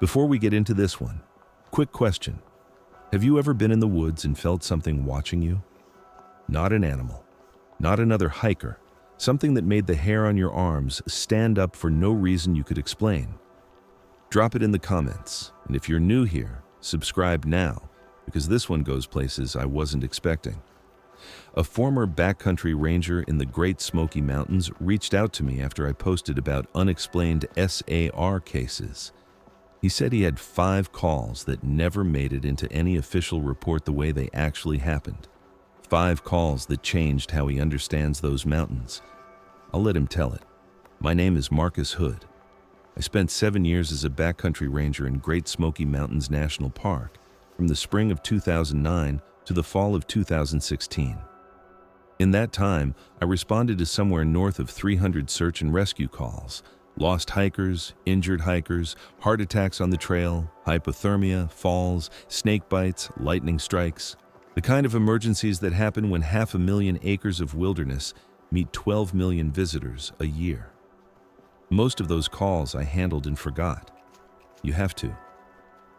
Before we get into this one, quick question. Have you ever been in the woods and felt something watching you? Not an animal, not another hiker, something that made the hair on your arms stand up for no reason you could explain. Drop it in the comments, and if you're new here, subscribe now, because this one goes places I wasn't expecting. A former backcountry ranger in the Great Smoky Mountains reached out to me after I posted about unexplained SAR cases. He said he had 5 calls that never made it into any official report the way they actually happened. 5 calls that changed how he understands those mountains. I'll let him tell it. My name is Marcus Hood. I spent 7 years as a backcountry ranger in Great Smoky Mountains National Park, from the spring of 2009 to the fall of 2016. In that time, I responded to somewhere north of 300 search and rescue calls. Lost hikers, injured hikers, heart attacks on the trail, hypothermia, falls, snake bites, lightning strikes. The kind of emergencies that happen when 500,000 acres of wilderness meet 12 million visitors a year. Most of those calls I handled and forgot. You have to.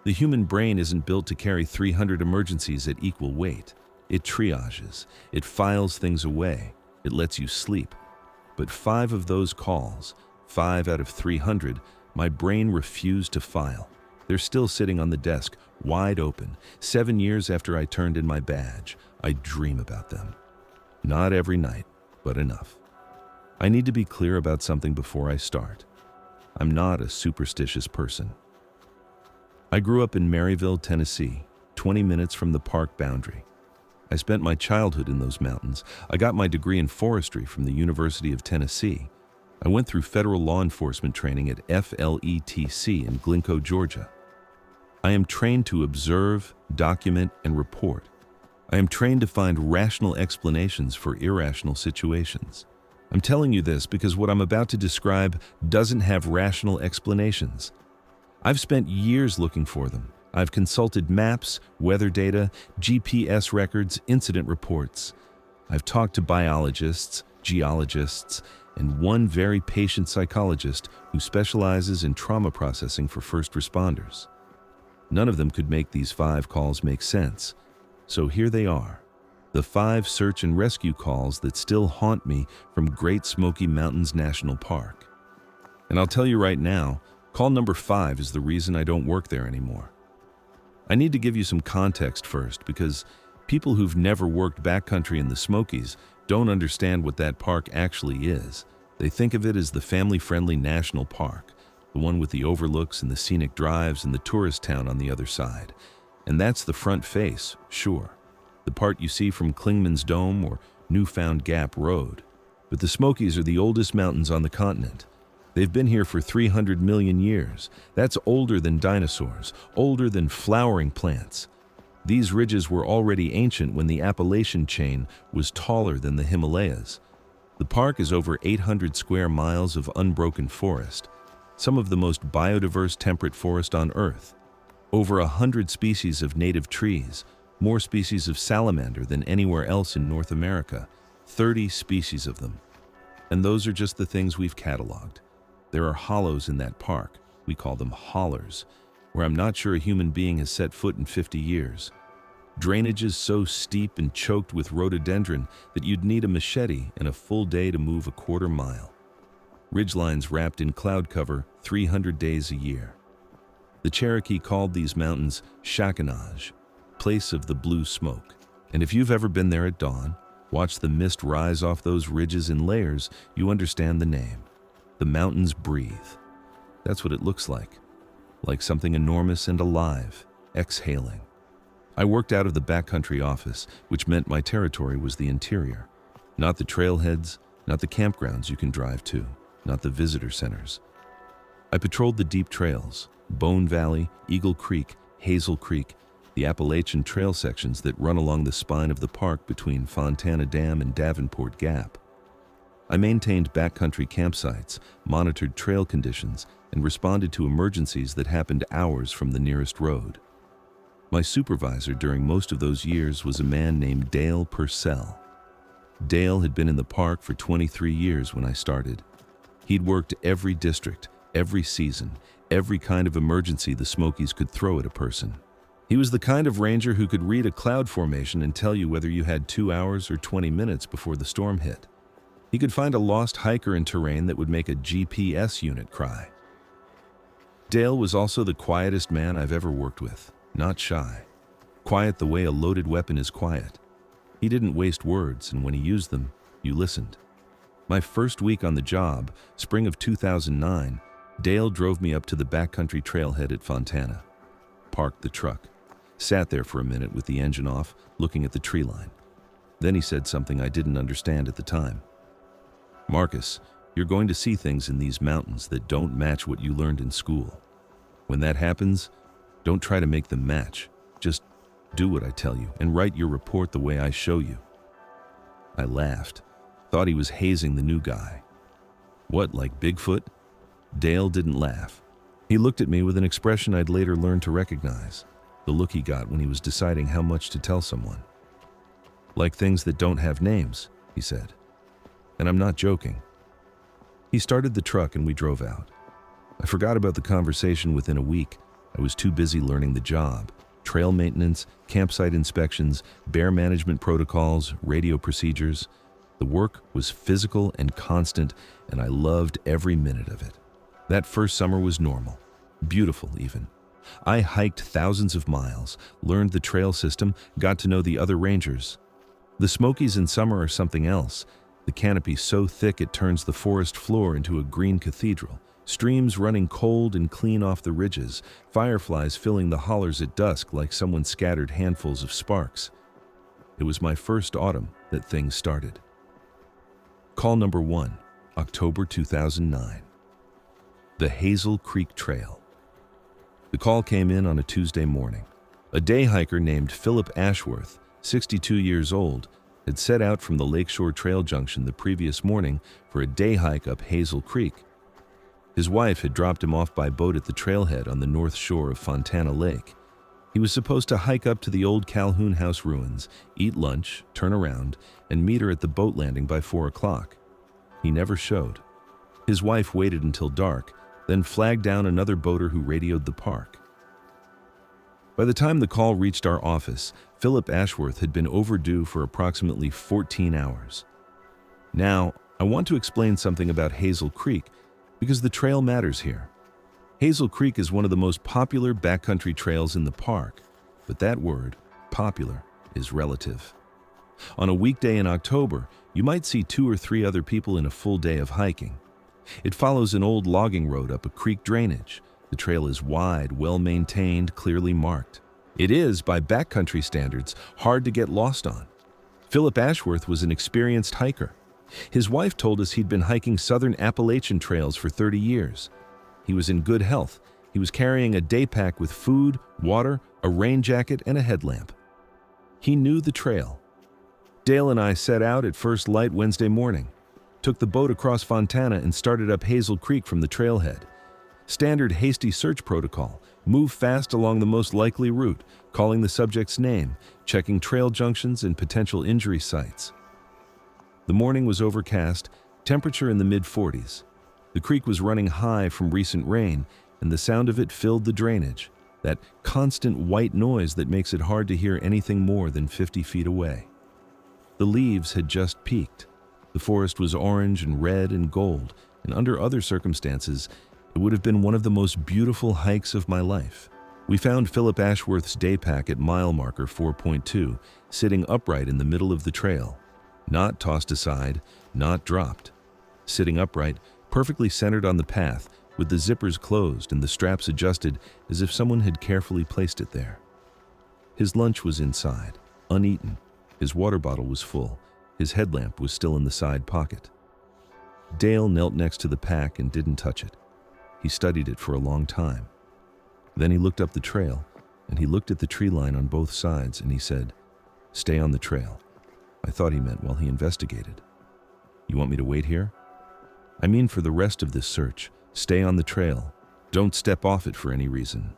The human brain isn't built to carry 300 emergencies at equal weight. It triages, it files things away, it lets you sleep. But 5 of those calls, 5 out of 300, my brain refused to file. They're still sitting on the desk, wide open. 7 years after I turned in my badge, I dream about them. Not every night, but enough. I need to be clear about something before I start. I'm not a superstitious person. I grew up in Maryville, Tennessee, 20 minutes from the park boundary. I spent my childhood in those mountains. I got my degree in forestry from the University of Tennessee. I went through federal law enforcement training at FLETC in Glencoe, Georgia. I am trained to observe, document, and report. I am trained to find rational explanations for irrational situations. I'm telling you this because what I'm about to describe doesn't have rational explanations. I've spent years looking for them. I've consulted maps, weather data, GPS records, incident reports. I've talked to biologists, geologists, and one very patient psychologist who specializes in trauma processing for first responders. None of them could make these 5 calls make sense. So here they are, the 5 search and rescue calls that still haunt me from Great Smoky Mountains National Park. And I'll tell you right now, call number 5 is the reason I don't work there anymore. I need to give you some context first, because people who've never worked backcountry in the Smokies don't understand what that park actually is. They think of it as the family-friendly national park, the one with the overlooks and the scenic drives and the tourist town on the other side. And that's the front face, sure. The part you see from Clingman's Dome or Newfound Gap Road. But the Smokies are the oldest mountains on the continent. They've been here for 300 million years. That's older than dinosaurs, older than flowering plants. These ridges were already ancient when the Appalachian chain was taller than the Himalayas. The park is over 800 square miles of unbroken forest, some of the most biodiverse temperate forest on Earth. Over 100 species of native trees, more species of salamander than anywhere else in North America, 30 species of them. And those are just the things we've cataloged. There are hollows in that park, we call them hollers, where I'm not sure a human being has set foot in 50 years. Drainages so steep and choked with rhododendron that you'd need a machete and a full day to move a quarter mile. Ridgelines wrapped in cloud cover 300 days a year. The Cherokee called these mountains Shakinaj, place of the blue smoke. And if you've ever been there at dawn, watch the mist rise off those ridges in layers, you understand the name. The mountains breathe. That's what it looks like something enormous and alive, exhaling. I worked out of the backcountry office, which meant my territory was the interior. Not the trailheads, not the campgrounds you can drive to, not the visitor centers. I patrolled the deep trails, Bone Valley, Eagle Creek, Hazel Creek, the Appalachian trail sections that run along the spine of the park between Fontana Dam and Davenport Gap. I maintained backcountry campsites, monitored trail conditions, and responded to emergencies that happened hours from the nearest road. My supervisor during most of those years was a man named Dale Purcell. Dale had been in the park for 23 years when I started. He'd worked every district, every season, every kind of emergency the Smokies could throw at a person. He was the kind of ranger who could read a cloud formation and tell you whether you had 2 hours or 20 minutes before the storm hit. He could find a lost hiker in terrain that would make a GPS unit cry. Dale was also the quietest man I've ever worked with, not shy. Quiet the way a loaded weapon is quiet. He didn't waste words, and when he used them, you listened. My first week on the job, spring of 2009, Dale drove me up to the Backcountry trailhead at Fontana. Parked the truck. Sat there for a minute with the engine off, looking at the tree line. Then he said something I didn't understand at the time. "Marcus, you're going to see things in these mountains that don't match what you learned in school. When that happens, don't try to make them match. Just do what I tell you and write your report the way I show you." I laughed. Thought he was hazing the new guy. "What, like Bigfoot?" Dale didn't laugh. He looked at me with an expression I'd later learned to recognize, the look he got when he was deciding how much to tell someone. "Like things that don't have names," he said. And I'm not joking. He started the truck and we drove out. I forgot about the conversation within a week. I was too busy learning the job. Trail maintenance, campsite inspections, bear management protocols, radio procedures. The work was physical and constant, and I loved every minute of it. That first summer was normal, beautiful even. I hiked thousands of miles, learned the trail system, got to know the other rangers. The Smokies in summer are something else. The canopy so thick it turns the forest floor into a green cathedral. Streams running cold and clean off the ridges, fireflies filling the hollers at dusk like someone scattered handfuls of sparks. It was my first autumn that things started. Call number 1, October 2009. The Hazel Creek Trail. The call came in on a Tuesday morning. A day hiker named Philip Ashworth, 62 years old, had set out from the Lakeshore Trail Junction the previous morning for a day hike up Hazel Creek. His wife had dropped him off by boat at the trailhead on the north shore of Fontana Lake. He was supposed to hike up to the old Calhoun House ruins, eat lunch, turn around, and meet her at the boat landing by 4 o'clock. He never showed. His wife waited until dark, then flagged down another boater who radioed the park. By the time the call reached our office, Philip Ashworth had been overdue for approximately 14 hours. Now, I want to explain something about Hazel Creek because the trail matters here. Hazel Creek is one of the most popular backcountry trails in the park, but that word, popular, is relative. On a weekday in October, you might see 2 or 3 other people in a full day of hiking. It follows an old logging road up a creek drainage. The trail is wide, well-maintained, clearly marked. It is, by backcountry standards, hard to get lost on. Philip Ashworth was an experienced hiker. His wife told us he'd been hiking southern Appalachian trails for 30 years. He was in good health. He was carrying a day pack with food, water, a rain jacket, and a headlamp. He knew the trail. Dale and I set out at first light Wednesday morning, took the boat across Fontana and started up Hazel Creek from the trailhead. Standard hasty search protocol, move fast along the most likely route, calling the subject's name, checking trail junctions and potential injury sites. The morning was overcast, temperature in the mid-40s. The creek was running high from recent rain, and the sound of it filled the drainage, that constant white noise that makes it hard to hear anything more than 50 feet away. The leaves had just peaked. The forest was orange and red and gold, and under other circumstances, it would have been one of the most beautiful hikes of my life. We found Philip Ashworth's day pack at mile marker 4.2, sitting upright in the middle of the trail. Not tossed aside, not dropped. Sitting upright, perfectly centered on the path, with the zippers closed and the straps adjusted as if someone had carefully placed it there. His lunch was inside, uneaten. His water bottle was full. His headlamp was still in the side pocket. Dale knelt next to the pack and didn't touch it. He studied it for a long time. Then he looked up the trail, and he looked at the tree line on both sides, and he said, "Stay on the trail." I thought he meant while he investigated. "You want me to wait here?" "I mean for the rest of this search. Stay on the trail. Don't step off it for any reason."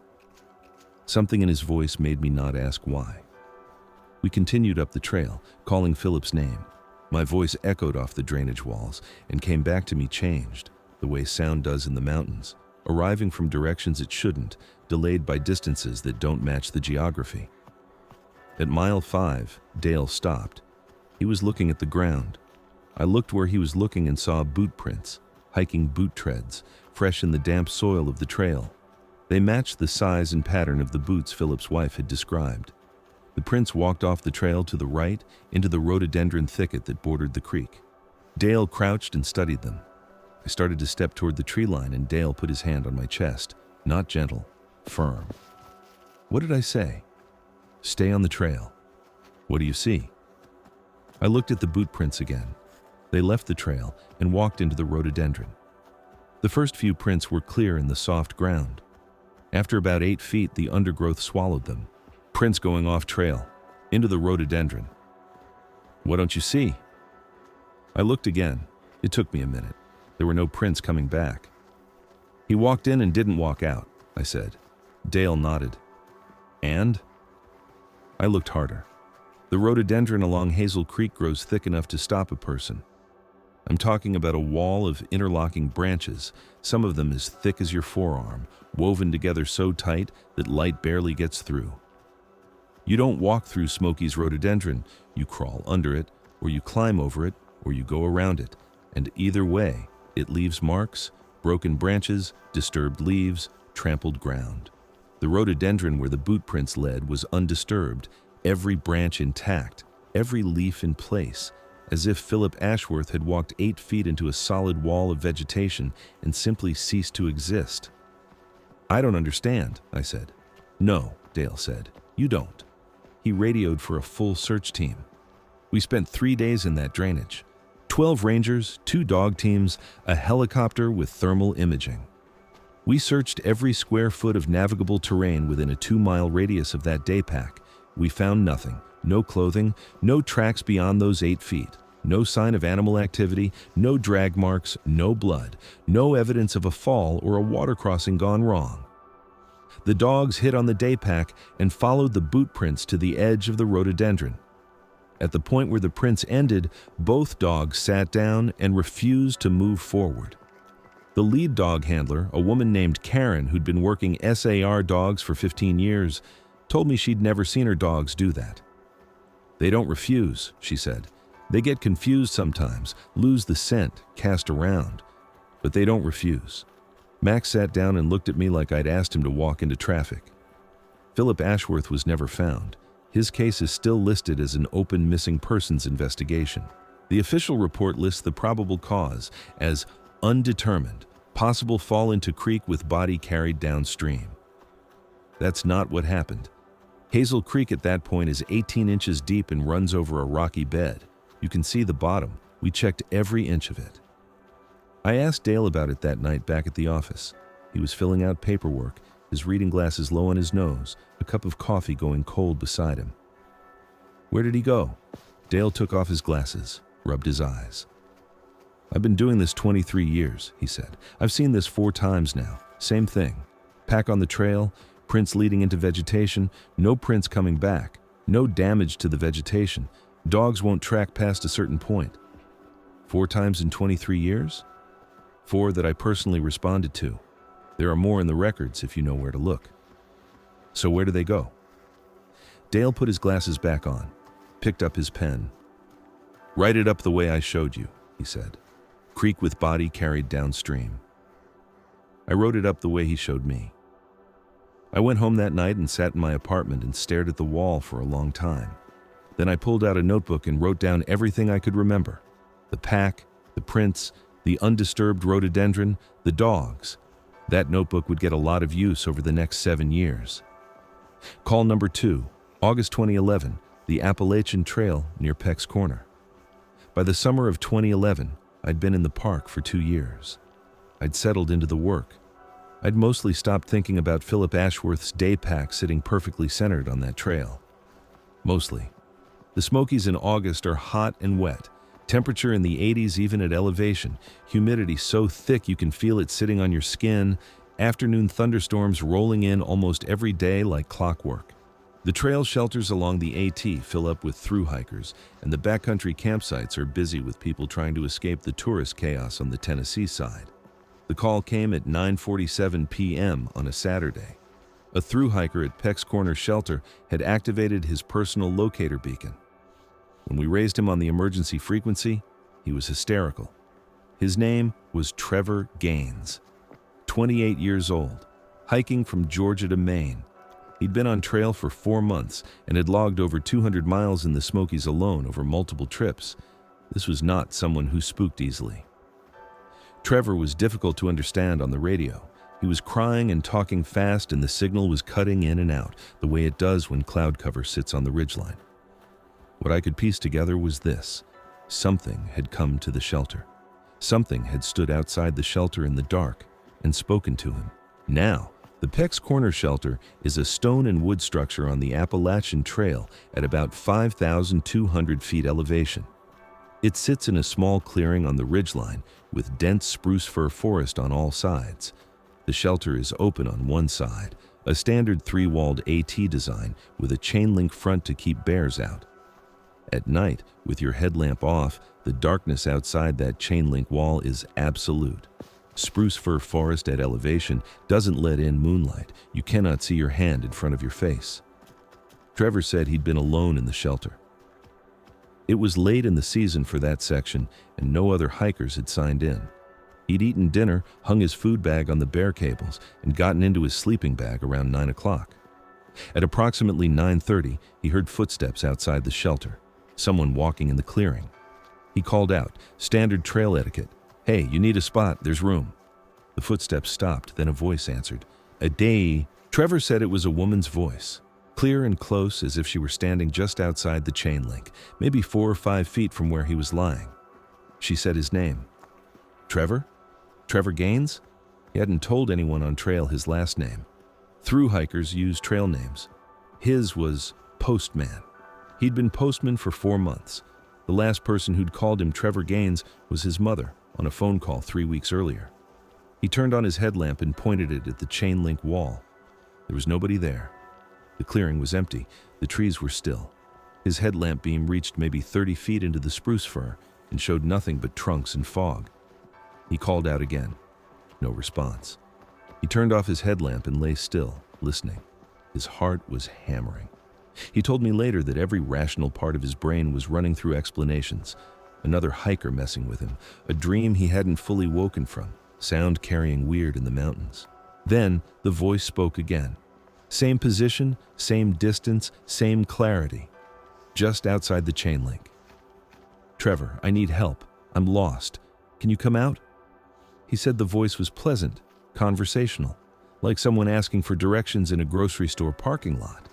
Something in his voice made me not ask why. We continued up the trail, calling Philip's name. My voice echoed off the drainage walls and came back to me changed, the way sound does in the mountains, arriving from directions it shouldn't, delayed by distances that don't match the geography. At mile 5, Dale stopped. He was looking at the ground. I looked where he was looking and saw boot prints, hiking boot treads, fresh in the damp soil of the trail. They matched the size and pattern of the boots Philip's wife had described. The prints walked off the trail to the right into the rhododendron thicket that bordered the creek. Dale crouched and studied them. I started to step toward the tree line and Dale put his hand on my chest, not gentle, firm. What did I say? Stay on the trail. What do you see? I looked at the boot prints again. They left the trail and walked into the rhododendron. The first few prints were clear in the soft ground. After about 8 feet, the undergrowth swallowed them. Prints going off trail, into the rhododendron. What don't you see? I looked again. It took me a minute. There were no prints coming back. He walked in and didn't walk out, I said. Dale nodded. And? I looked harder. The rhododendron along Hazel Creek grows thick enough to stop a person. I'm talking about a wall of interlocking branches, some of them as thick as your forearm, woven together so tight that light barely gets through. You don't walk through Smoky's rhododendron, you crawl under it, or you climb over it, or you go around it, and either way, it leaves marks, broken branches, disturbed leaves, trampled ground. The rhododendron where the boot prints led was undisturbed, every branch intact, every leaf in place, as if Philip Ashworth had walked 8 feet into a solid wall of vegetation and simply ceased to exist. I don't understand, I said. No, Dale said, you don't. He radioed for a full search team. We spent 3 days in that drainage. 12 rangers, 2 dog teams, a helicopter with thermal imaging. We searched every square foot of navigable terrain within a 2-mile radius of that day pack. We found nothing, no clothing, no tracks beyond those 8 feet, no sign of animal activity, no drag marks, no blood, no evidence of a fall or a water crossing gone wrong. The dogs hit on the day pack and followed the boot prints to the edge of the rhododendron. At the point where the prints ended, both dogs sat down and refused to move forward. The lead dog handler, a woman named Karen who'd been working SAR dogs for 15 years, told me she'd never seen her dogs do that. They don't refuse, she said. They get confused sometimes, lose the scent, cast around, but they don't refuse. Max sat down and looked at me like I'd asked him to walk into traffic. Philip Ashworth was never found. His case is still listed as an open missing persons investigation. The official report lists the probable cause as undetermined, possible fall into creek with body carried downstream. That's not what happened. Hazel Creek at that point is 18 inches deep and runs over a rocky bed. You can see the bottom. We checked every inch of it. I asked Dale about it that night back at the office. He was filling out paperwork, his reading glasses low on his nose, a cup of coffee going cold beside him. Where did he go? Dale took off his glasses, rubbed his eyes. I've been doing this 23 years, he said. I've seen this 4 times now. Same thing. Pack on the trail, prints leading into vegetation, no prints coming back, no damage to the vegetation. Dogs won't track past a certain point. 4 times in 23 years? 4 that I personally responded to. There are more in the records if you know where to look. So where do they go? Dale put his glasses back on, picked up his pen. Write it up the way I showed you, he said. Creek with body carried downstream. I wrote it up the way he showed me. I went home that night and sat in my apartment and stared at the wall for a long time. Then I pulled out a notebook and wrote down everything I could remember. The pack, the prints, the undisturbed rhododendron, the dogs. That notebook would get a lot of use over the next 7 years. Call number 2, August 2011, the Appalachian Trail near Peck's Corner. By the summer of 2011, I'd been in the park for 2 years. I'd settled into the work. I'd mostly stopped thinking about Philip Ashworth's day pack sitting perfectly centered on that trail. Mostly. The Smokies in August are hot and wet. Temperature in the 80s even at elevation. Humidity so thick you can feel it sitting on your skin. Afternoon thunderstorms rolling in almost every day like clockwork. The trail shelters along the AT fill up with through hikers, and the backcountry campsites are busy with people trying to escape the tourist chaos on the Tennessee side. The call came at 9:47 p.m. on a Saturday. A through hiker at Peck's Corner Shelter had activated his personal locator beacon. When we raised him on the emergency frequency, he was hysterical. His name was Trevor Gaines, 28 years old, hiking from Georgia to Maine. He'd been on trail for 4 months and had logged over 200 miles in the Smokies alone over multiple trips. This was not someone who spooked easily. Trevor was difficult to understand on the radio. He was crying and talking fast, and the signal was cutting in and out, the way it does when cloud cover sits on the ridgeline. What I could piece together was this: something had come to the shelter. Something had stood outside the shelter in the dark and spoken to him. Now, the Peck's Corner Shelter is a stone and wood structure on the Appalachian Trail at about 5,200 feet elevation. It sits in a small clearing on the ridgeline with dense spruce fir forest on all sides. The shelter is open on one side, a standard 3-walled AT design with a chain link front to keep bears out. At night, with your headlamp off, the darkness outside that chain link wall is absolute. Spruce fir forest at elevation doesn't let in moonlight. You cannot see your hand in front of your face. Trevor said he'd been alone in the shelter. It was late in the season for that section, and no other hikers had signed in. He'd eaten dinner, hung his food bag on the bear cables, and gotten into his sleeping bag around 9 o'clock. At approximately 9:30, he heard footsteps outside the shelter, someone walking in the clearing. He called out, standard trail etiquette, "Hey, you need a spot, there's room." The footsteps stopped, then a voice answered, "A day." Trevor said it was a woman's voice, clear and close, as if she were standing just outside the chain link, maybe 4 or 5 feet from where he was lying. She said his name. Trevor? Trevor Gaines? He hadn't told anyone on trail his last name. Through hikers use trail names. His was Postman. He'd been postman for 4 months. The last person who'd called him Trevor Gaines was his mother on a phone call 3 weeks earlier. He turned on his headlamp and pointed it at the chain link wall. There was nobody there. The clearing was empty. The trees were still. His headlamp beam reached maybe 30 feet into the spruce fir and showed nothing but trunks and fog. He called out again. No response. He turned off his headlamp and lay still, listening. His heart was hammering. He told me later that every rational part of his brain was running through explanations. Another hiker messing with him, a dream he hadn't fully woken from, sound carrying weird in the mountains. Then the voice spoke again. Same position, same distance, same clarity. Just outside the chain link. "Trevor, I need help. I'm lost. Can you come out?" He said the voice was pleasant, conversational, like someone asking for directions in a grocery store parking lot.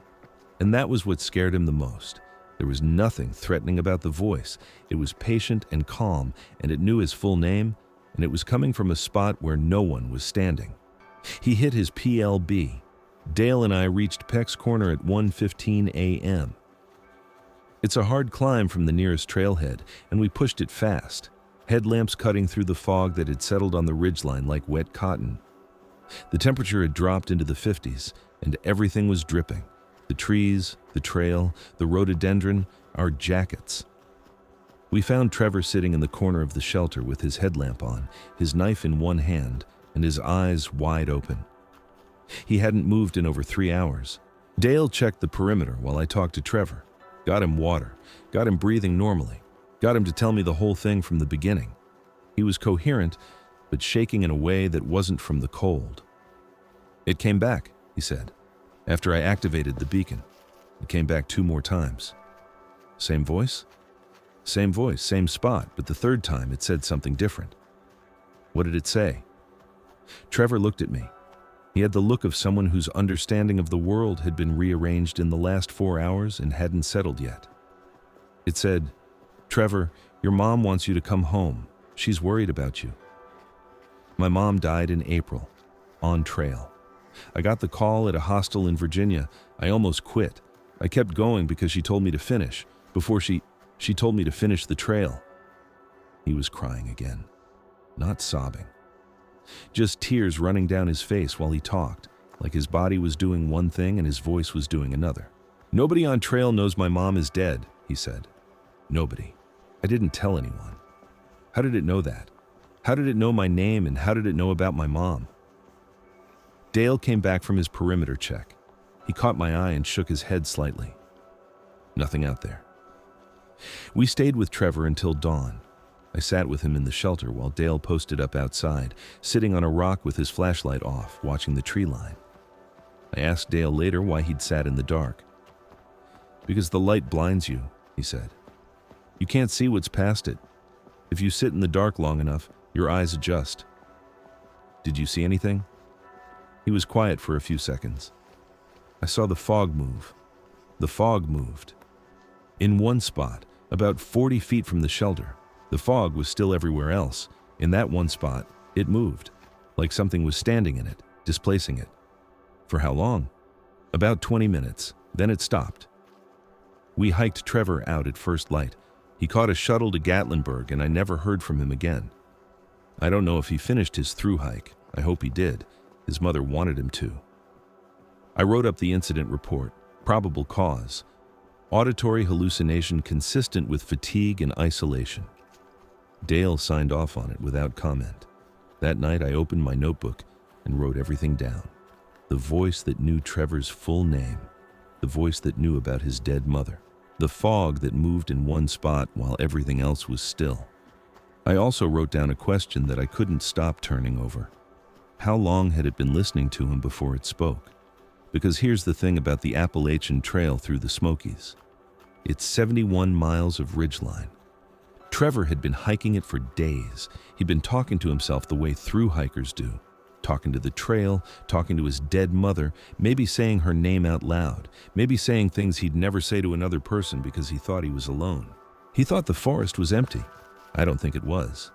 And that was what scared him the most. There was nothing threatening about the voice. It was patient and calm, and it knew his full name, and it was coming from a spot where no one was standing. He hit his PLB. Dale and I reached Peck's Corner at 1:15 a.m. It's a hard climb from the nearest trailhead, and we pushed it fast, headlamps cutting through the fog that had settled on the ridgeline like wet cotton. The temperature had dropped into the 50s, and everything was dripping. The trees, the trail, the rhododendron, our jackets. We found Trevor sitting in the corner of the shelter with his headlamp on, his knife in one hand, and his eyes wide open. He hadn't moved in over 3 hours. Dale checked the perimeter while I talked to Trevor. Got him water, got him breathing normally, got him to tell me the whole thing from the beginning. He was coherent, but shaking in a way that wasn't from the cold. "It came back," he said. "After I activated the beacon, it came back 2 more times." "Same voice?" "Same voice, same spot, but the 3rd time it said something different." "What did it say?" Trevor looked at me. He had the look of someone whose understanding of the world had been rearranged in the last 4 hours and hadn't settled yet. It said, "Trevor, your mom wants you to come home. She's worried about you." My mom died in April, on trail. I got the call at a hostel in Virginia. I almost quit. I kept going because she told me to finish. Before she told me to finish the trail. He was crying again, not sobbing. Just tears running down his face while he talked, like his body was doing one thing and his voice was doing another. "Nobody on trail knows my mom is dead," he said. "Nobody. I didn't tell anyone." "How did it know that?" How did it know my name, and how did it know about my mom? Dale came back from his perimeter check. He caught my eye and shook his head slightly. Nothing out there. We stayed with Trevor until dawn. I sat with him in the shelter while Dale posted up outside, sitting on a rock with his flashlight off, watching the tree line. I asked Dale later why he'd sat in the dark. "Because the light blinds you," he said. "You can't see what's past it. If you sit in the dark long enough, your eyes adjust." "Did you see anything?" He was quiet for a few seconds. "I saw the fog move." The fog moved. In one spot, about 40 feet from the shelter, the fog was still everywhere else. In that one spot, it moved, like something was standing in it, displacing it. For how long? About 20 minutes, then it stopped. We hiked Trevor out at first light. He caught a shuttle to Gatlinburg, and I never heard from him again. I don't know if he finished his through hike. I hope he did. His mother wanted him to. I wrote up the incident report. Probable cause: auditory hallucination consistent with fatigue and isolation. Dale signed off on it without comment. That night I opened my notebook and wrote everything down. The voice that knew Trevor's full name. The voice that knew about his dead mother. The fog that moved in one spot while everything else was still. I also wrote down a question that I couldn't stop turning over. How long had it been listening to him before it spoke? Because here's the thing about the Appalachian Trail through the Smokies. It's 71 miles of ridgeline. Trevor had been hiking it for days. He'd been talking to himself the way through hikers do. Talking to the trail, talking to his dead mother, maybe saying her name out loud, maybe saying things he'd never say to another person because he thought he was alone. He thought the forest was empty. I don't think it was.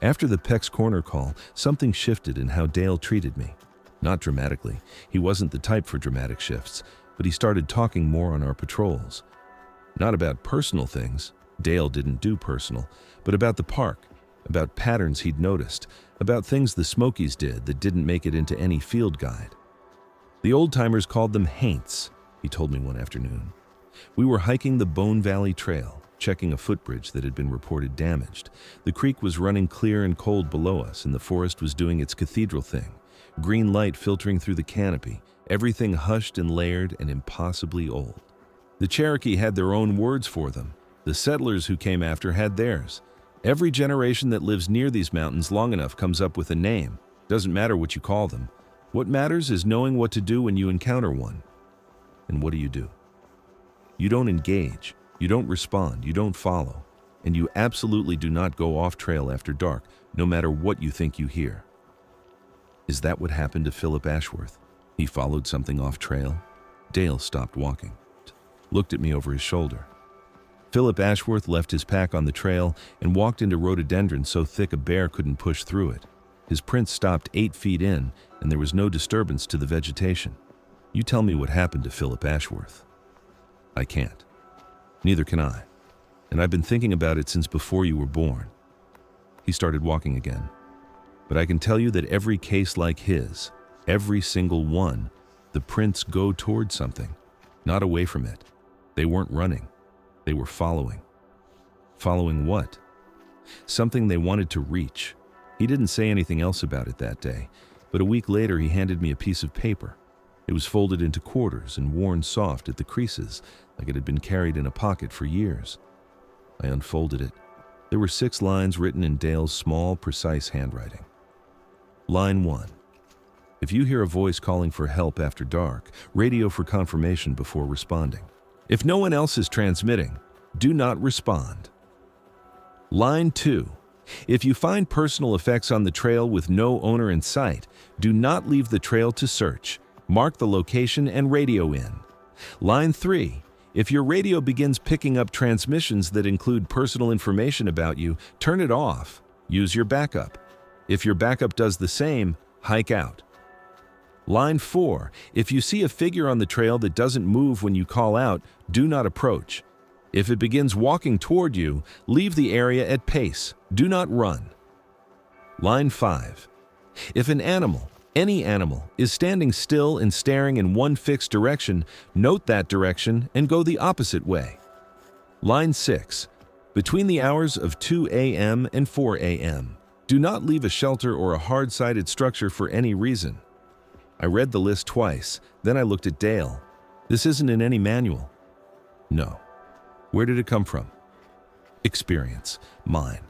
After the Peck's Corner call, something shifted in how Dale treated me. Not dramatically. He wasn't the type for dramatic shifts, but he started talking more on our patrols. Not about personal things. Dale didn't do personal, but about the park, about patterns he'd noticed, about things the Smokies did that didn't make it into any field guide. The old-timers called them haints, he told me one afternoon. We were hiking the Bone Valley Trail, checking a footbridge that had been reported damaged. The creek was running clear and cold below us, and the forest was doing its cathedral thing. Green light filtering through the canopy, everything hushed and layered and impossibly old. The Cherokee had their own words for them. The settlers who came after had theirs. Every generation that lives near these mountains long enough comes up with a name. Doesn't matter what you call them. What matters is knowing what to do when you encounter one. And what do? You don't engage, you don't respond, you don't follow, and you absolutely do not go off trail after dark, no matter what you think you hear. Is that what happened to Philip Ashworth? He followed something off trail. Dale stopped walking, looked at me over his shoulder. Philip Ashworth left his pack on the trail and walked into rhododendron so thick a bear couldn't push through it. His prints stopped 8 feet in, and there was no disturbance to the vegetation. You tell me what happened to Philip Ashworth. I can't. Neither can I. And I've been thinking about it since before you were born. He started walking again. But I can tell you that every case like his, every single one, the prints go toward something, not away from it. They weren't running. They were following. Following what? Something they wanted to reach. He didn't say anything else about it that day, but a week later he handed me a piece of paper. It was folded into quarters and worn soft at the creases, like it had been carried in a pocket for years. I unfolded it. There were 6 lines written in Dale's small, precise handwriting. Line 1. If you hear a voice calling for help after dark, radio for confirmation before responding. If no one else is transmitting, do not respond. Line 2. If you find personal effects on the trail with no owner in sight, do not leave the trail to search. Mark the location and radio in. Line 3. If your radio begins picking up transmissions that include personal information about you, turn it off. Use your backup. If your backup does the same, hike out. Line 4. If you see a figure on the trail that doesn't move when you call out, do not approach. If it begins walking toward you, leave the area at pace. Do not run. Line 5. If an animal, any animal, is standing still and staring in one fixed direction, note that direction and go the opposite way. Line 6. Between the hours of 2 a.m. and 4 a.m., Do not leave a shelter or a hard-sided structure for any reason. I read the list twice, then I looked at Dale. This isn't in any manual. No. Where did it come from? Experience. Mine.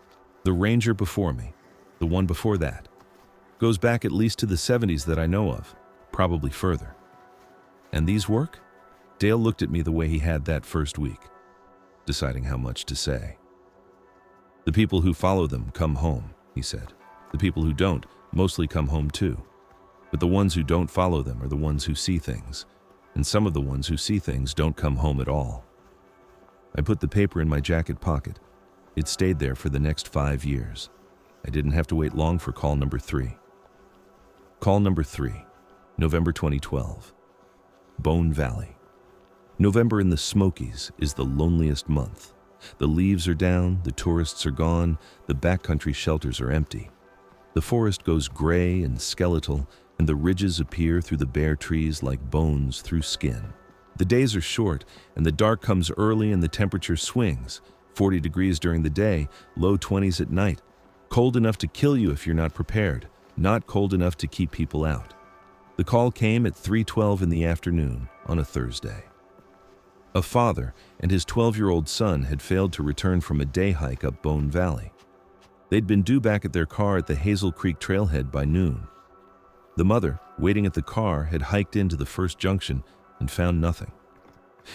The ranger before me. The one before that. Goes back at least to the 70s that I know of, probably further. And these work? Dale looked at me the way he had that first week, deciding how much to say. The people who follow them come home, he said. The people who don't mostly come home too. But the ones who don't follow them are the ones who see things, and some of the ones who see things don't come home at all. I put the paper in my jacket pocket. It stayed there for the next 5 years. I didn't have to wait long for call number 3. Call number 3, November 2012. Bone Valley. November in the Smokies is the loneliest month. The leaves are down, the tourists are gone, the backcountry shelters are empty. The forest goes gray and skeletal, and the ridges appear through the bare trees like bones through skin. The days are short, and the dark comes early and the temperature swings. 40 degrees during the day, low 20s at night. Cold enough to kill you if you're not prepared, not cold enough to keep people out. The call came at 3:12 in the afternoon on a Thursday. A father and his 12-year-old son had failed to return from a day hike up Bone Valley. They'd been due back at their car at the Hazel Creek trailhead by noon. The mother, waiting at the car, had hiked into the first junction and found nothing.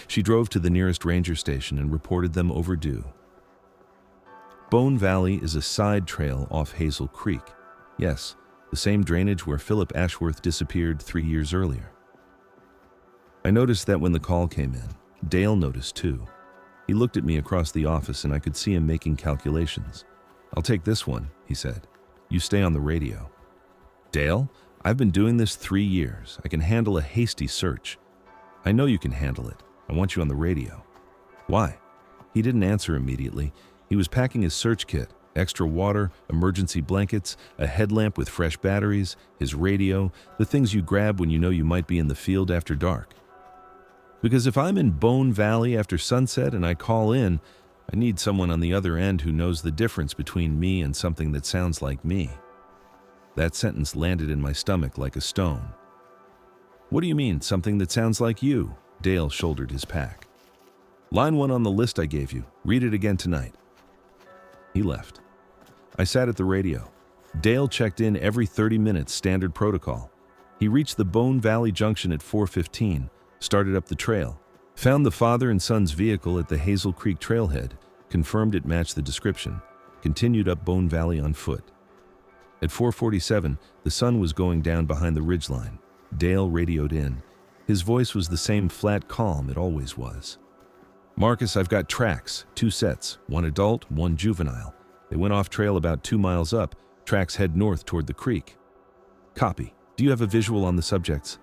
She drove to the nearest ranger station and reported them overdue. Bone Valley is a side trail off Hazel Creek. Yes, the same drainage where Philip Ashworth disappeared 3 years earlier. I noticed that when the call came in, Dale noticed too. He looked at me across the office and I could see him making calculations. "I'll take this one," he said. "You stay on the radio." "Dale, I've been doing this 3 years. I can handle a hasty search." "I know you can handle it. I want you on the radio." "Why?" He didn't answer immediately. He was packing his search kit, extra water, emergency blankets, a headlamp with fresh batteries, his radio, the things you grab when you know you might be in the field after dark. Because if I'm in Bone Valley after sunset and I call in, I need someone on the other end who knows the difference between me and something that sounds like me. That sentence landed in my stomach like a stone. "What do you mean, something that sounds like you?" Dale shouldered his pack. "Line 1 on the list I gave you. Read it again tonight." He left. I sat at the radio. Dale checked in every 30 minutes, standard protocol. He reached the Bone Valley Junction at 4:15, started up the trail, found the father and son's vehicle at the Hazel Creek trailhead, confirmed it matched the description, continued up Bone Valley on foot. At 4:47, the sun was going down behind the ridgeline. Dale radioed in. His voice was the same flat calm it always was. "Marcus, I've got tracks, 2 sets, 1 adult, 1 juvenile. They went off trail about 2 miles up. Tracks head north toward the creek." "Copy. Do you have a visual on the subjects?"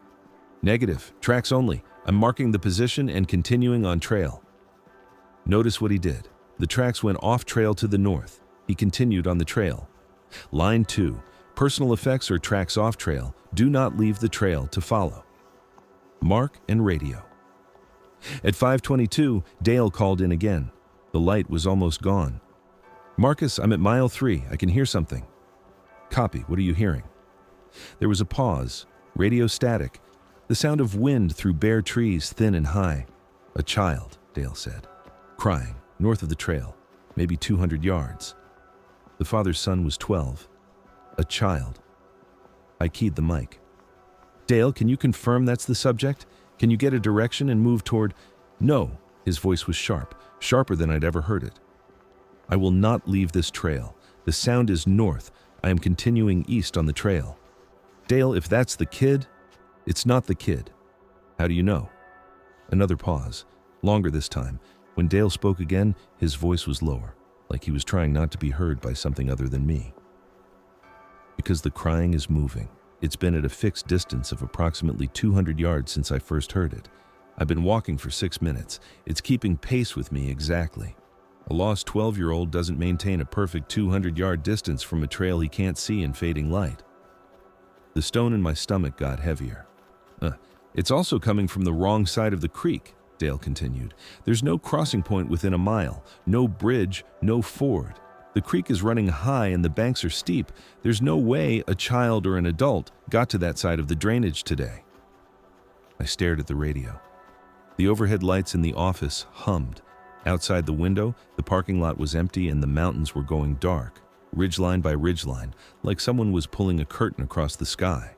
"Negative. Tracks only. I'm marking the position and continuing on trail." Notice what he did. The tracks went off trail to the north. He continued on the trail. Line 2. Personal effects or tracks off trail. Do not leave the trail to follow. Mark and radio. At 5:22, Dale called in again. The light was almost gone. "Marcus, I'm at mile 3. I can hear something." "Copy. What are you hearing?" There was a pause. Radio static. The sound of wind through bare trees, thin and high. "A child," Dale said. "Crying, north of the trail, maybe 200 yards. The father's son was 12. A child." I keyed the mic. "Dale, can you confirm that's the subject? Can you get a direction and move toward—" "No." His voice was sharp, sharper than I'd ever heard it. "I will not leave this trail. The sound is north. I am continuing east on the trail." "Dale, if that's the kid—" "It's not the kid." "How do you know?" Another pause, longer this time. When Dale spoke again, his voice was lower, like he was trying not to be heard by something other than me. "Because the crying is moving. It's been at a fixed distance of approximately 200 yards since I first heard it. I've been walking for 6 minutes. It's keeping pace with me exactly. A lost 12-year-old doesn't maintain a perfect 200-yard distance from a trail he can't see in fading light." The stone in my stomach got heavier. It's also coming from the wrong side of the creek," Dale continued. "There's no crossing point within a mile, no bridge, no ford. The creek is running high and the banks are steep. There's no way a child or an adult got to that side of the drainage today. I stared at the radio. The overhead lights in the office hummed. Outside the window, the parking lot was empty and the mountains were going dark, ridgeline by ridgeline, like someone was pulling a curtain across the sky.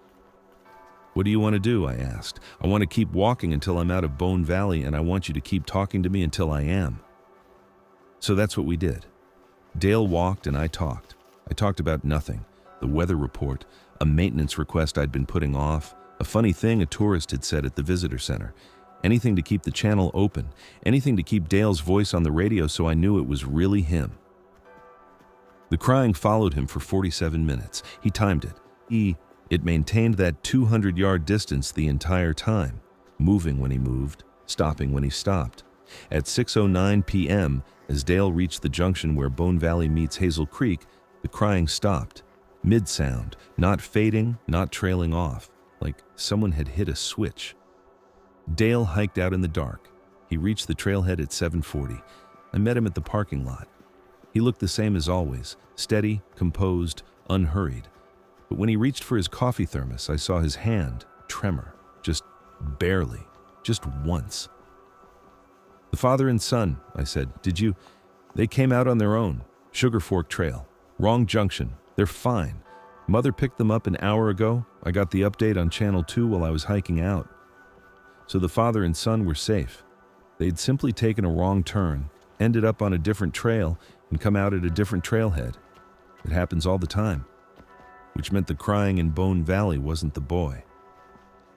"What do you want to do?" I asked. "I want to keep walking until I'm out of Bone Valley, and I want you to keep talking to me until I am." So that's what we did. Dale walked and I talked. I talked about nothing. The weather report, a maintenance request I'd been putting off, a funny thing a tourist had said at the visitor center. Anything to keep the channel open, anything to keep Dale's voice on the radio so I knew it was really him. The crying followed him for 47 minutes. He timed it. It maintained that 200-yard distance the entire time, moving when he moved, stopping when he stopped. At 6:09 p.m., as Dale reached the junction where Bone Valley meets Hazel Creek, the crying stopped, mid-sound, not fading, not trailing off, like someone had hit a switch. Dale hiked out in the dark. He reached the trailhead at 7:40. I met him at the parking lot. He looked the same as always, steady, composed, unhurried. But when he reached for his coffee thermos, I saw his hand tremor, just barely, just once. "The father and son," I said. They came out on their own. Sugar Fork Trail. Wrong junction. They're fine. Mother picked them up an hour ago. I got the update on Channel 2 while I was hiking out. So the father and son were safe. They'd simply taken a wrong turn, ended up on a different trail, and come out at a different trailhead. It happens all the time. Which meant the crying in Bone Valley wasn't the boy.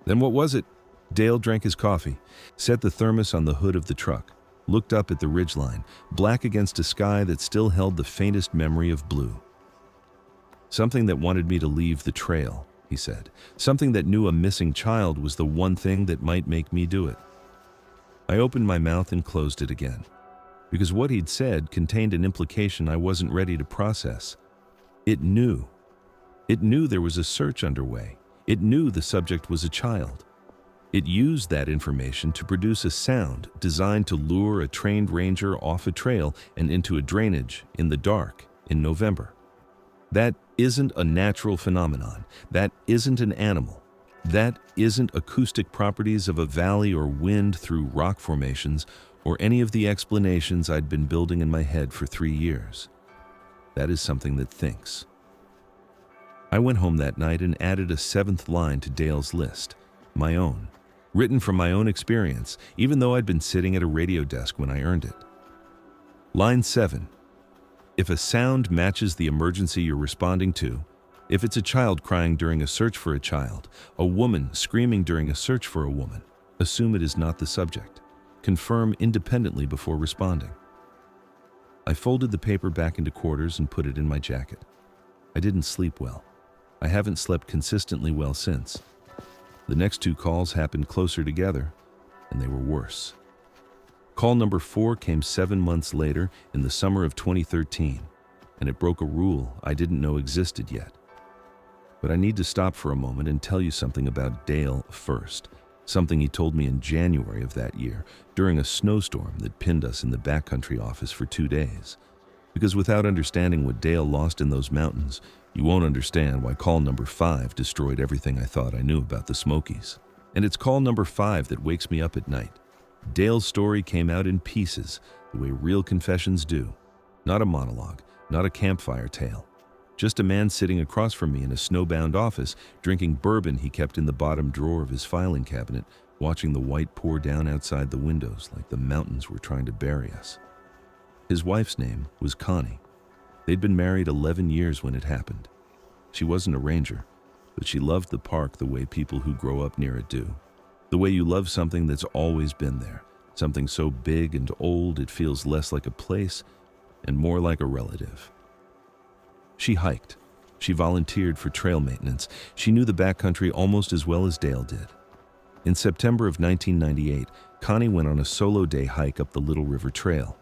Then what was it? Dale drank his coffee, set the thermos on the hood of the truck, looked up at the ridgeline, black against a sky that still held the faintest memory of blue. "Something that wanted me to leave the trail," he said. "Something that knew a missing child was the one thing that might make me do it." I opened my mouth and closed it again, because what he'd said contained an implication I wasn't ready to process. It knew. It knew there was a search underway. It knew the subject was a child. It used that information to produce a sound designed to lure a trained ranger off a trail and into a drainage in the dark in November. That isn't a natural phenomenon. That isn't an animal. That isn't acoustic properties of a valley or wind through rock formations or any of the explanations I'd been building in my head for 3 years. That is something that thinks. I went home that night and added a 7th line to Dale's list, my own, written from my own experience, even though I'd been sitting at a radio desk when I earned it. Line 7. If a sound matches the emergency you're responding to, if it's a child crying during a search for a child, a woman screaming during a search for a woman, assume it is not the subject. Confirm independently before responding. I folded the paper back into quarters and put it in my jacket. I didn't sleep well. I haven't slept consistently well since. The next 2 calls happened closer together, and they were worse. Call number 4 came 7 months later in the summer of 2013, and it broke a rule I didn't know existed yet. But I need to stop for a moment and tell you something about Dale first, something he told me in January of that year during a snowstorm that pinned us in the Backcountry office for 2 days. Because without understanding what Dale lost in those mountains, you won't understand why call number 5 destroyed everything I thought I knew about the Smokies. And it's call number 5 that wakes me up at night. Dale's story came out in pieces, the way real confessions do. Not a monologue, not a campfire tale. Just a man sitting across from me in a snowbound office, drinking bourbon he kept in the bottom drawer of his filing cabinet, watching the white pour down outside the windows like the mountains were trying to bury us. His wife's name was Connie. They'd been married 11 years when it happened. She wasn't a ranger, but she loved the park the way people who grow up near it do. The way you love something that's always been there, something so big and old it feels less like a place and more like a relative. She hiked. She volunteered for trail maintenance. She knew the backcountry almost as well as Dale did. In September of 1998, Connie went on a solo day hike up the Little River Trail.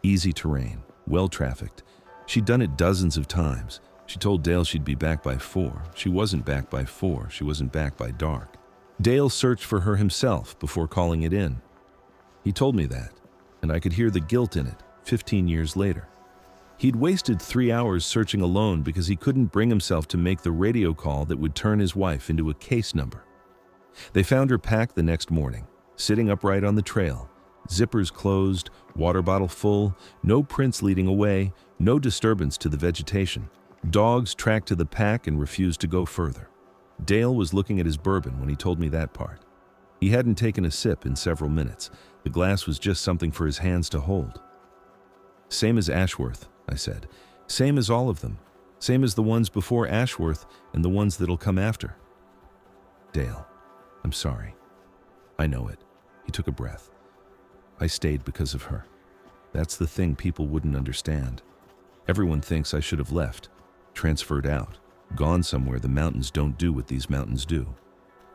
Easy terrain, well-trafficked. She'd done it dozens of times. She told Dale she'd be back by 4. She wasn't back by 4. She wasn't back by dark. Dale searched for her himself before calling it in. He told me that, and I could hear the guilt in it 15 years later. He'd wasted 3 hours searching alone because he couldn't bring himself to make the radio call that would turn his wife into a case number. They found her packed the next morning, sitting upright on the trail, zippers closed, water bottle full, no prints leading away, no disturbance to the vegetation. Dogs tracked to the pack and refused to go further. Dale was looking at his bourbon when he told me that part. He hadn't taken a sip in several minutes. The glass was just something for his hands to hold. Same as Ashworth, I said. Same as all of them. Same as the ones before Ashworth and the ones that'll come after. Dale, I'm sorry. I know it. He took a breath. I stayed because of her. That's the thing people wouldn't understand. Everyone thinks I should have left, transferred out, gone somewhere the mountains don't do what these mountains do.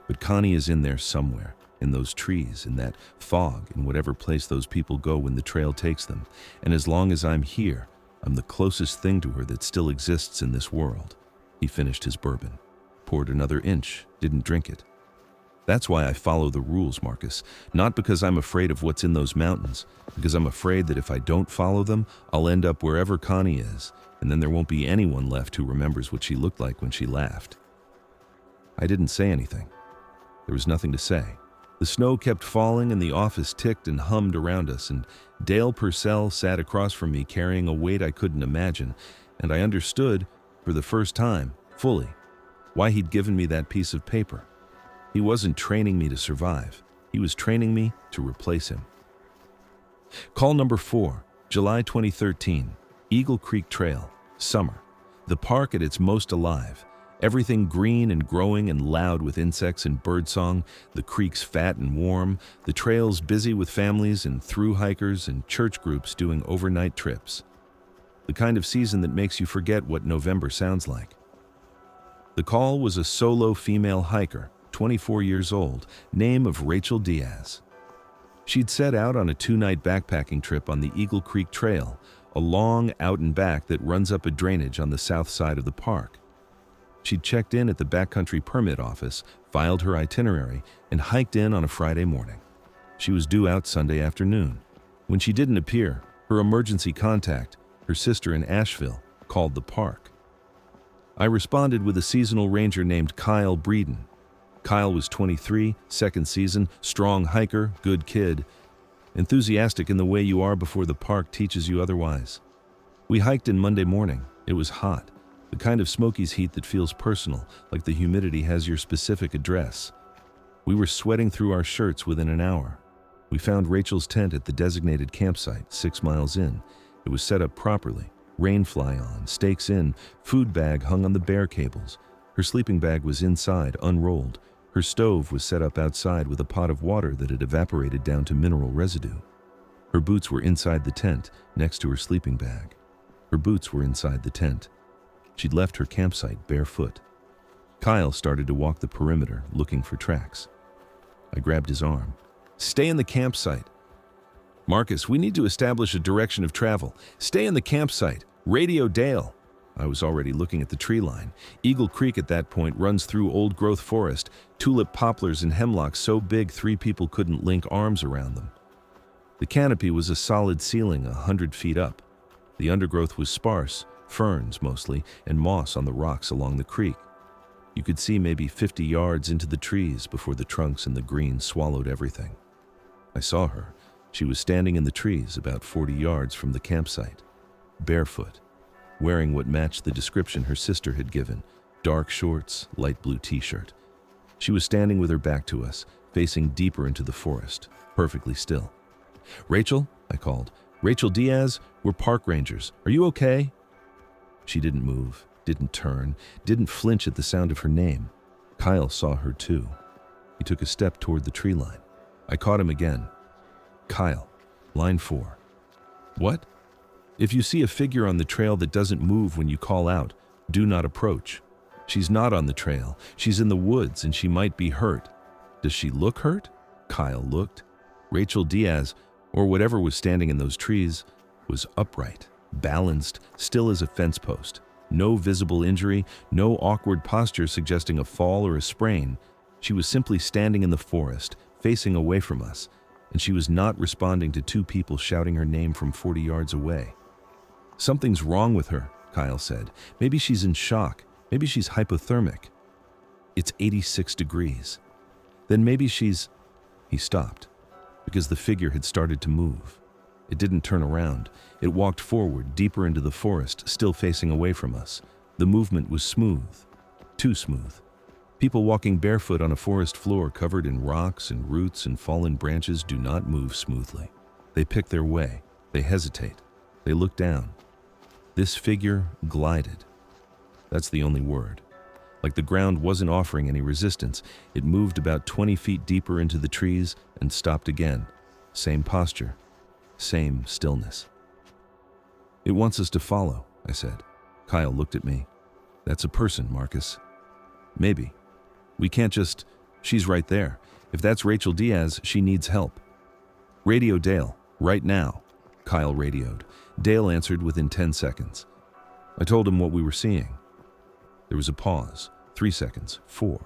But Connie is in there somewhere, in those trees, in that fog, in whatever place those people go when the trail takes them. And as long as I'm here, I'm the closest thing to her that still exists in this world. He finished his bourbon, poured another inch, didn't drink it. That's why I follow the rules, Marcus. Not because I'm afraid of what's in those mountains, because I'm afraid that if I don't follow them, I'll end up wherever Connie is, and then there won't be anyone left who remembers what she looked like when she laughed. I didn't say anything. There was nothing to say. The snow kept falling and the office ticked and hummed around us, and Dale Purcell sat across from me carrying a weight I couldn't imagine, and I understood, for the first time, fully, why he'd given me that piece of paper. He wasn't training me to survive. He was training me to replace him. Call number 4, July 2013, Eagle Creek Trail, summer. The park at its most alive. Everything green and growing and loud with insects and birdsong, the creeks fat and warm, the trails busy with families and through hikers and church groups doing overnight trips. The kind of season that makes you forget what November sounds like. The call was a solo female hiker, 24 years old, name of Rachel Diaz. She'd set out on a 2-night backpacking trip on the Eagle Creek Trail, a long out and back that runs up a drainage on the south side of the park. She'd checked in at the Backcountry permit office, filed her itinerary, and hiked in on a Friday morning. She was due out Sunday afternoon. When she didn't appear, her emergency contact, her sister in Asheville, called the park. I responded with a seasonal ranger named Kyle Breeden. Kyle was 23, second season, strong hiker, good kid, enthusiastic in the way you are before the park teaches you otherwise. We hiked in Monday morning. It was hot. The kind of Smoky's heat that feels personal, like the humidity has your specific address. We were sweating through our shirts within an hour. We found Rachel's tent at the designated campsite, 6 miles in. It was set up properly, rain fly on, stakes in, food bag hung on the bear cables. Her sleeping bag was inside, unrolled. Her stove was set up outside with a pot of water that had evaporated down to mineral residue. Her boots were inside the tent, next to her sleeping bag. Her boots were inside the tent. She'd left her campsite barefoot. Kyle started to walk the perimeter, looking for tracks. I grabbed his arm. Stay in the campsite. Marcus, we need to establish a direction of travel. Stay in the campsite. Radio Dale. I was already looking at the tree line. Eagle Creek at that point runs through old-growth forest, tulip poplars and hemlocks so big 3 people couldn't link arms around them. The canopy was a solid ceiling 100 feet up. The undergrowth was sparse, ferns mostly, and moss on the rocks along the creek. You could see maybe 50 yards into the trees before the trunks and the green swallowed everything. I saw her. She was standing in the trees about 40 yards from the campsite, barefoot, wearing what matched the description her sister had given, dark shorts, light blue t-shirt. She was standing with her back to us, facing deeper into the forest, perfectly still. Rachel, I called. Rachel Diaz, we're park rangers. Are you okay? She didn't move, didn't turn, didn't flinch at the sound of her name. Kyle saw her too. He took a step toward the tree line. I caught him again. Kyle, line 4. What? If you see a figure on the trail that doesn't move when you call out, do not approach. She's not on the trail. She's in the woods and she might be hurt. Does she look hurt? Kyle looked. Rachel Diaz, or whatever was standing in those trees, was upright, balanced, still as a fence post. No visible injury, no awkward posture suggesting a fall or a sprain. She was simply standing in the forest, facing away from us, and she was not responding to 2 people shouting her name from 40 yards away. Something's wrong with her, Kyle said. Maybe she's in shock. Maybe she's hypothermic. It's 86 degrees. Then maybe she's... He stopped, because the figure had started to move. It didn't turn around. It walked forward, deeper into the forest, still facing away from us. The movement was smooth. Too smooth. People walking barefoot on a forest floor covered in rocks and roots and fallen branches do not move smoothly. They pick their way. They hesitate. They look down. This figure glided. That's the only word. Like the ground wasn't offering any resistance, it moved about 20 feet deeper into the trees and stopped again. Same posture. Same stillness. It wants us to follow, I said. Kyle looked at me. That's a person, Marcus. Maybe. We can't just... She's right there. If that's Rachel Diaz, she needs help. Radio Dale, right now, Kyle radioed. Dale answered within 10 seconds. I told him what we were seeing. There was a pause, 3 seconds, 4,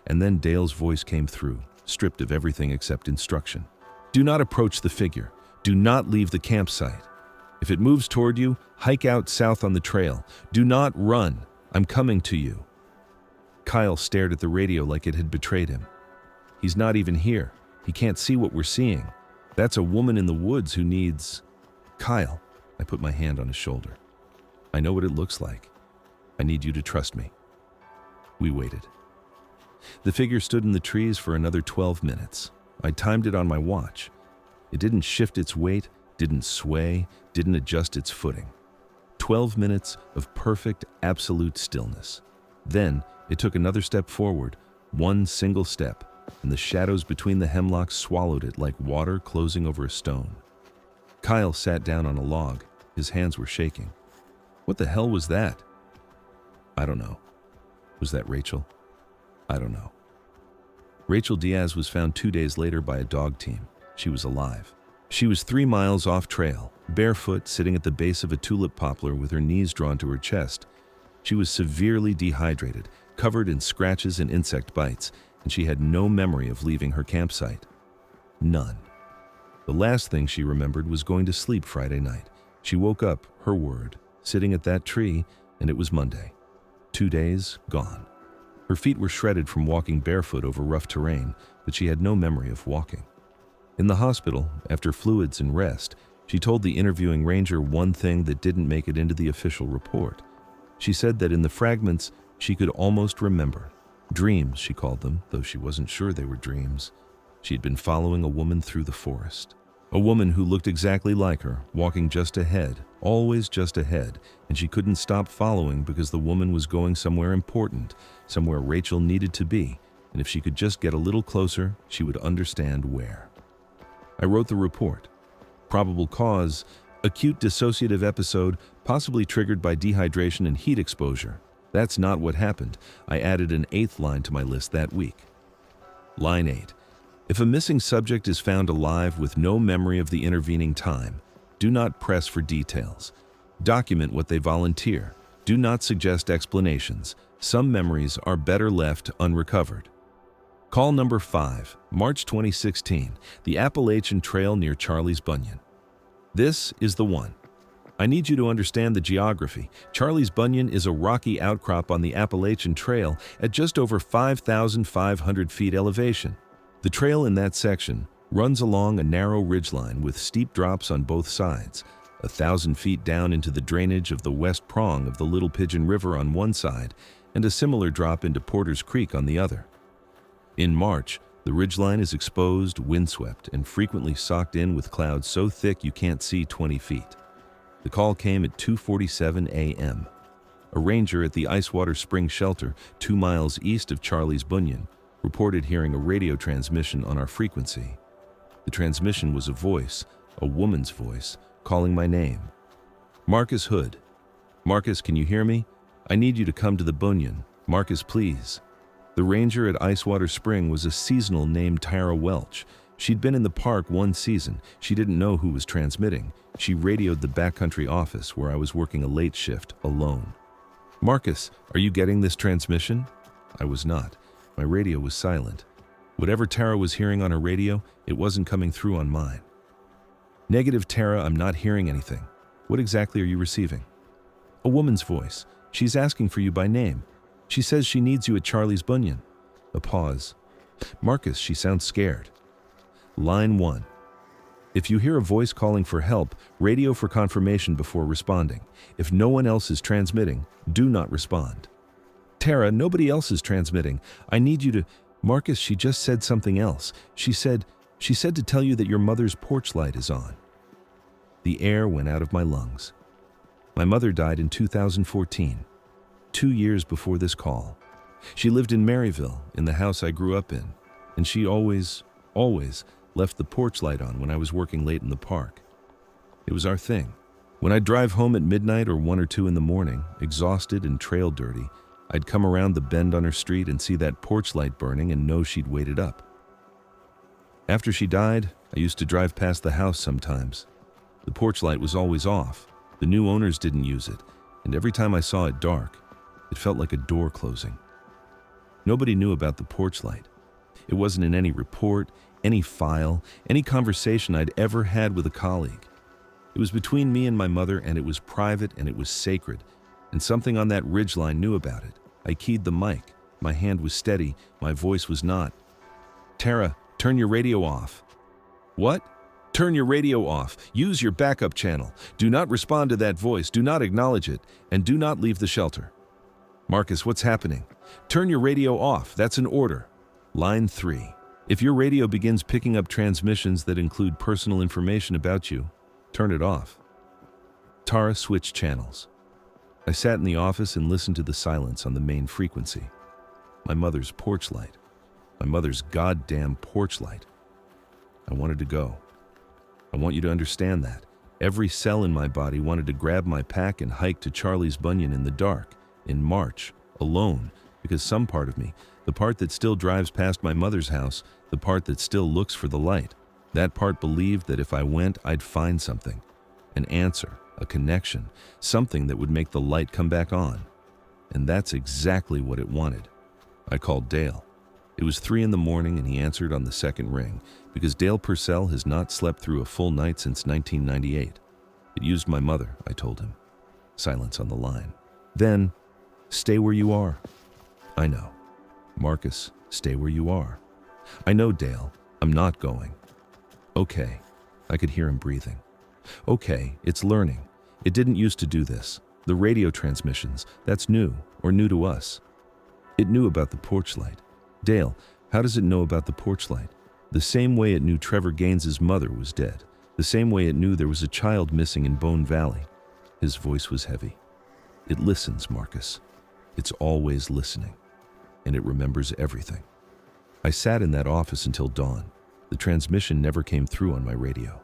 and then Dale's voice came through, stripped of everything except instruction. Do not approach the figure. Do not leave the campsite. If it moves toward you, hike out south on the trail. Do not run. I'm coming to you. Kyle stared at the radio like it had betrayed him. He's not even here. He can't see what we're seeing. That's a woman in the woods who needs... Kyle, I put my hand on his shoulder. I know what it looks like. I need you to trust me. We waited. The figure stood in the trees for another 12 minutes. I timed it on my watch. It didn't shift its weight, didn't sway, didn't adjust its footing. 12 minutes of perfect, absolute stillness. Then it took another step forward, one single step, and the shadows between the hemlocks swallowed it like water closing over a stone. Kyle sat down on a log. His hands were shaking. What the hell was that? I don't know. Was that Rachel? I don't know. Rachel Diaz was found 2 days later by a dog team. She was alive. She was 3 miles off trail, barefoot, sitting at the base of a tulip poplar with her knees drawn to her chest. She was severely dehydrated, covered in scratches and insect bites, and she had no memory of leaving her campsite. None. The last thing she remembered was going to sleep Friday night. She woke up, her word, sitting at that tree, and it was Monday. 2 days, gone. Her feet were shredded from walking barefoot over rough terrain, but she had no memory of walking. In the hospital, after fluids and rest, she told the interviewing ranger one thing that didn't make it into the official report. She said that in the fragments, she could almost remember. Dreams, she called them, though she wasn't sure they were dreams. She had been following a woman through the forest. A woman who looked exactly like her, walking just ahead, always just ahead, and she couldn't stop following because the woman was going somewhere important, somewhere Rachel needed to be, and if she could just get a little closer, she would understand where. I wrote the report. Probable cause, acute dissociative episode, possibly triggered by dehydration and heat exposure. That's not what happened. I added an 8th line to my list that week. Line 8. If a missing subject is found alive with no memory of the intervening time, do not press for details. Document what they volunteer. Do not suggest explanations. Some memories are better left unrecovered. Call number 5, March 2016, the Appalachian Trail near Charlie's Bunyan. This is the one. I need you to understand the geography. Charlie's Bunyan is a rocky outcrop on the Appalachian Trail at just over 5,500 feet elevation. The trail in that section runs along a narrow ridgeline with steep drops on both sides, 1,000 feet down into the drainage of the west prong of the Little Pigeon River on one side, and a similar drop into Porter's Creek on the other. In March, the ridgeline is exposed, windswept, and frequently socked in with clouds so thick you can't see 20 feet. The call came at 2:47 a.m. A ranger at the Icewater Spring Shelter, 2 miles east of Charlie's Bunyan, reported hearing a radio transmission on our frequency. The transmission was a voice, a woman's voice, calling my name. Marcus Hood. Marcus, can you hear me? I need you to come to the Bunyan. Marcus, please. The ranger at Icewater Spring was a seasonal named Tara Welch. She'd been in the park one season. She didn't know who was transmitting. She radioed the Backcountry office where I was working a late shift, alone. Marcus, are you getting this transmission? I was not. My radio was silent. Whatever Tara was hearing on her radio, it wasn't coming through on mine. Negative, Tara, I'm not hearing anything. What exactly are you receiving? A woman's voice. She's asking for you by name. She says she needs you at Charlie's Bunyan. A pause. Marcus, she sounds scared. Line 1. If you hear a voice calling for help, radio for confirmation before responding. If no one else is transmitting, do not respond. Tara, nobody else is transmitting. I need you to... Marcus, she just said something else. She said to tell you that your mother's porch light is on. The air went out of my lungs. My mother died in 2014, 2 years before this call. She lived in Maryville, in the house I grew up in, and she always left the porch light on when I was working late in the park. It was our thing. When I'd drive home at midnight or 1 or 2 in the morning, exhausted and trail dirty, I'd come around the bend on her street and see that porch light burning and know she'd waited up. After she died, I used to drive past the house sometimes. The porch light was always off. The new owners didn't use it, and every time I saw it dark, it felt like a door closing. Nobody knew about the porch light. It wasn't in any report, any file, any conversation I'd ever had with a colleague. It was between me and my mother, and it was private and it was sacred, and something on that ridgeline knew about it. I keyed the mic. My hand was steady. My voice was not. Tara, turn your radio off. What? Turn your radio off. Use your backup channel. Do not respond to that voice. Do not acknowledge it. And do not leave the shelter. Marcus, what's happening? Turn your radio off. That's an order. Line 3. If your radio begins picking up transmissions that include personal information about you, turn it off. Tara switched channels. I sat in the office and listened to the silence on the main frequency. My mother's porch light. My mother's goddamn porch light. I wanted to go. I want you to understand that. Every cell in my body wanted to grab my pack and hike to Charlie's Bunyan in the dark, in March, alone, because some part of me, the part that still drives past my mother's house, the part that still looks for the light, that part believed that if I went, I'd find something, an answer, a connection, something that would make the light come back on. And that's exactly what it wanted. I called Dale. It was 3 in the morning and he answered on the second ring, because Dale Purcell has not slept through a full night since 1998. It used my mother, I told him. Silence on the line. Then, stay where you are. I know. Marcus, stay where you are. I know, Dale. I'm not going. Okay. I could hear him breathing. Okay, it's learning. It didn't used to do this. The radio transmissions, that's new, or new to us. It knew about the porch light. Dale, how does it know about the porch light? The same way it knew Trevor Gaines's mother was dead. The same way it knew there was a child missing in Bone Valley. His voice was heavy. It listens, Marcus. It's always listening. And it remembers everything. I sat in that office until dawn. The transmission never came through on my radio.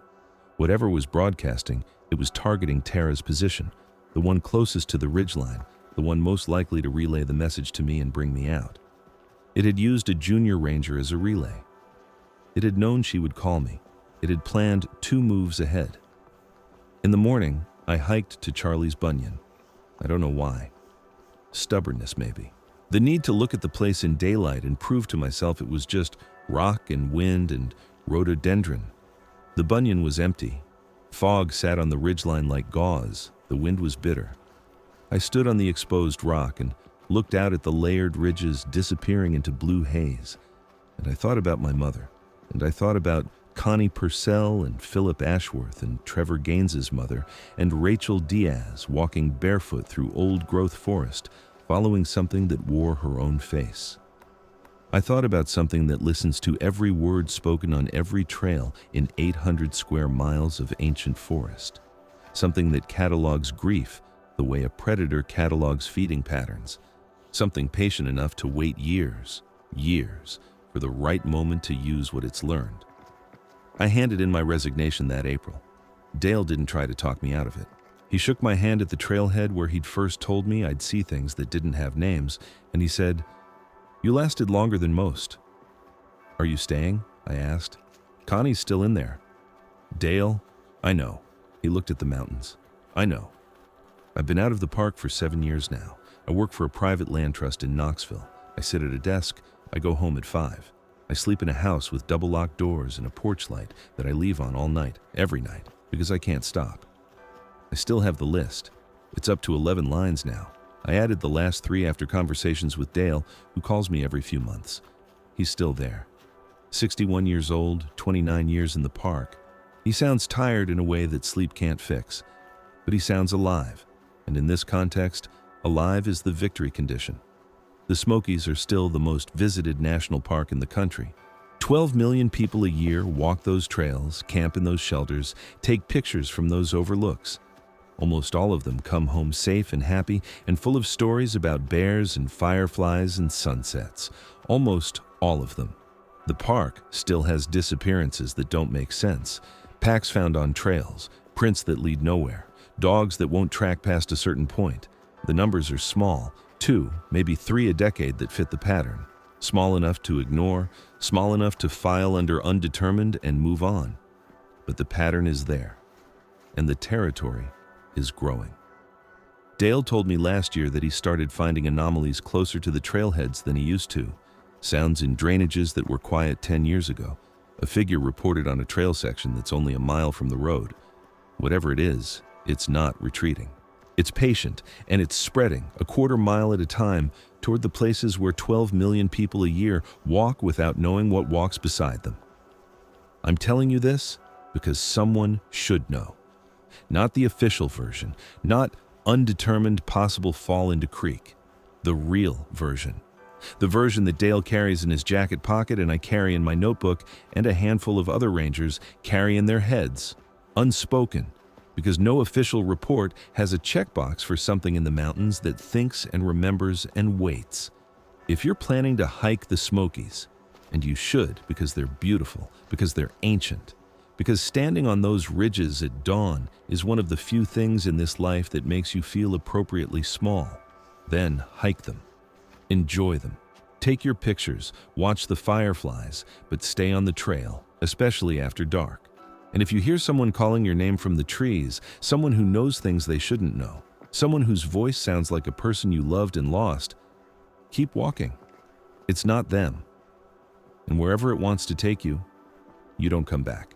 Whatever was broadcasting, it was targeting Tara's position, the one closest to the ridgeline, the one most likely to relay the message to me and bring me out. It had used a junior ranger as a relay. It had known she would call me. It had planned 2 moves ahead. In the morning, I hiked to Charlie's Bunyan. I don't know why. Stubbornness, maybe. The need to look at the place in daylight and prove to myself it was just rock and wind and rhododendron. The bunyan was empty. Fog sat on the ridgeline like gauze. The wind was bitter. I stood on the exposed rock and looked out at the layered ridges disappearing into blue haze. And I thought about my mother. And I thought about Connie Purcell and Philip Ashworth and Trevor Gaines's mother and Rachel Diaz walking barefoot through old-growth forest, following something that wore her own face. I thought about something that listens to every word spoken on every trail in 800 square miles of ancient forest. Something that catalogs grief the way a predator catalogs feeding patterns. Something patient enough to wait years, for the right moment to use what it's learned. I handed in my resignation that April. Dale didn't try to talk me out of it. He shook my hand at the trailhead where he'd first told me I'd see things that didn't have names, and he said, "You lasted longer than most." "Are you staying?" I asked. "Connie's still in there." "Dale, I know." He looked at the mountains. "I know. I've been out of the park for 7 years now. I work for a private land trust in Knoxville. I sit at a desk. I go home at 5. I sleep in a house with double-locked doors and a porch light that I leave on all night, every night, because I can't stop. I still have the list. It's up to 11 lines now. I added the last 3 after conversations with Dale, who calls me every few months. He's still there. 61 years old, 29 years in the park. He sounds tired in a way that sleep can't fix, but he sounds alive. And in this context, alive is the victory condition. The Smokies are still the most visited national park in the country. 12 million people a year walk those trails, camp in those shelters, take pictures from those overlooks. Almost all of them come home safe and happy and full of stories about bears and fireflies and sunsets. Almost all of them. The park still has disappearances that don't make sense. Packs found on trails, prints that lead nowhere, dogs that won't track past a certain point. The numbers are small, 2, maybe 3 a decade that fit the pattern. Small enough to ignore, small enough to file under undetermined and move on. But the pattern is there, and the territory is growing. Dale told me last year that he started finding anomalies closer to the trailheads than he used to. Sounds in drainages that were quiet 10 years ago. A figure reported on a trail section that's only a mile from the road. Whatever it is, it's not retreating. It's patient, and it's spreading, a quarter mile at a time, toward the places where 12 million people a year walk without knowing what walks beside them. I'm telling you this because someone should know. Not the official version, not undetermined possible fall into creek. The real version. The version that Dale carries in his jacket pocket and I carry in my notebook, and a handful of other rangers carry in their heads. Unspoken, because no official report has a checkbox for something in the mountains that thinks and remembers and waits. If you're planning to hike the Smokies, and you should because they're beautiful, because they're ancient, because standing on those ridges at dawn is one of the few things in this life that makes you feel appropriately small, then hike them. Enjoy them. Take your pictures, watch the fireflies, but stay on the trail, especially after dark. And if you hear someone calling your name from the trees, someone who knows things they shouldn't know, someone whose voice sounds like a person you loved and lost, keep walking. It's not them. And wherever it wants to take you, you don't come back.